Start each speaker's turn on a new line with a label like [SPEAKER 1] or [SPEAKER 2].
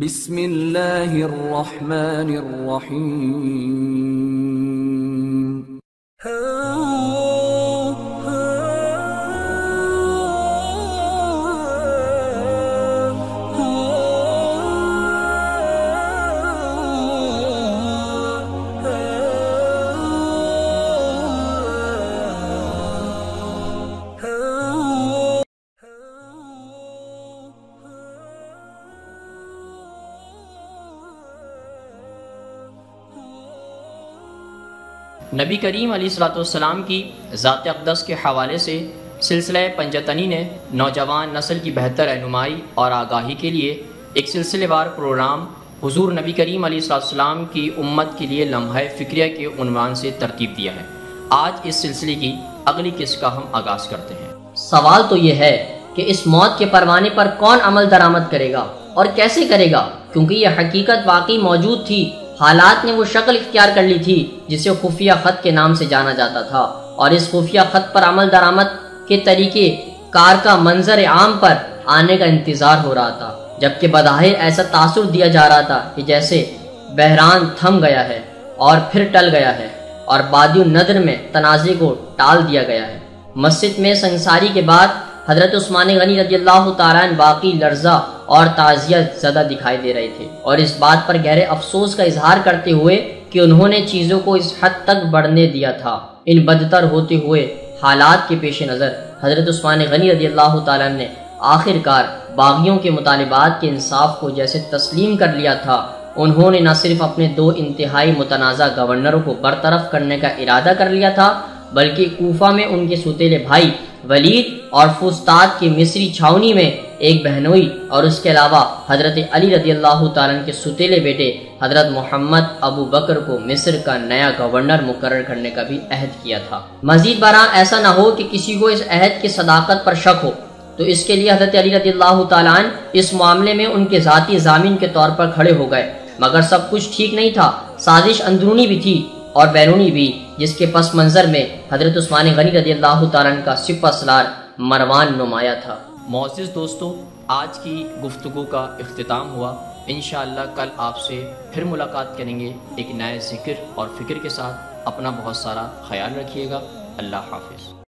[SPEAKER 1] بسم اللہ الرحمن الرحیم۔
[SPEAKER 2] نبی کریم علیہ الصلوۃ والسلام کی ذات اقدس کے حوالے سے سلسلہ پنجتنی نے نوجوان نسل کی بہتر رہنمائی اور آگاہی کے لیے ایک سلسلے وار پروگرام حضور نبی کریم علیہ الصلوۃ والسلام کی امت کے لیے لمحہ فکریہ کے عنوان سے ترتیب دیا ہے۔ آج اس سلسلے کی اگلی قسط کا ہم آغاز کرتے ہیں۔
[SPEAKER 3] سوال تو یہ ہے کہ اس موت کے پروانے پر کون عمل درآمد کرے گا اور کیسے کرے گا، کیونکہ یہ حقیقت واقعی موجود تھی۔ حالات نے وہ شکل اختیار کر لی تھی جسے خفیہ خط کے نام سے جانا جاتا تھا، اور اس خفیہ خط پر عمل درآمد کے طریقے کار کا منظر عام پر آنے کا انتظار ہو رہا تھا، جبکہ بظاہر ایسا تاثر دیا جا رہا تھا کہ جیسے بحران تھم گیا ہے اور پھر ٹل گیا ہے اور بادی الندر میں تنازع کو ٹال دیا گیا ہے۔ مسجد میں سنگساری کے بعد حضرت عثمان غنی رضی اللہ تعالیٰ عنہ باقی لرزہ اور تعزیت زدہ دکھائی دے رہے تھے، اور اس بات پر گہرے افسوس کا اظہار کرتے ہوئے کہ انہوں نے چیزوں کو اس حد تک بڑھنے دیا تھا۔ ان بدتر ہوتے ہوئے حالات کے پیش نظر حضرت عثمان غنی رضی اللہ تعالیٰ عنہ نے آخر کار باغیوں کے مطالبات کے انصاف کو جیسے تسلیم کر لیا تھا، انہوں نے نہ صرف اپنے دو انتہائی متنازع گورنروں کو برطرف کرنے کا ارادہ کر لیا تھا، بلکہ کوفہ میں ان کے سوتیلے بھائی ولید اور فسطاط کی مصری چھاونی میں ایک بہنوئی، اور اس کے علاوہ حضرت علی رضی اللہ تعالیٰ عنہ کے سوتیلے بیٹے حضرت محمد ابو بکر کو مصر کا نیا گورنر مقرر کرنے کا بھی عہد کیا تھا۔ مزید برآں ایسا نہ ہو کہ کسی کو اس عہد کی صداقت پر شک ہو، تو اس کے لیے حضرت علی رضی اللہ تعالیٰ عنہ اس معاملے میں ان کے ذاتی ضامن کے طور پر کھڑے ہو گئے، مگر سب کچھ ٹھیک نہیں تھا۔ سازش اندرونی بھی تھی اور بیرونی بھی، جس کے پس منظر میں حضرت عثمان غنی رضی اللہ تعالیٰ عنہ کا سپہ سالار مروان نمایاں تھا۔
[SPEAKER 2] معزز دوستو، آج کی گفتگو کا اختتام ہوا۔ انشاءاللہ کل آپ سے پھر ملاقات کریں گے ایک نئے ذکر اور فکر کے ساتھ۔ اپنا بہت سارا خیال رکھیے گا۔ اللہ حافظ۔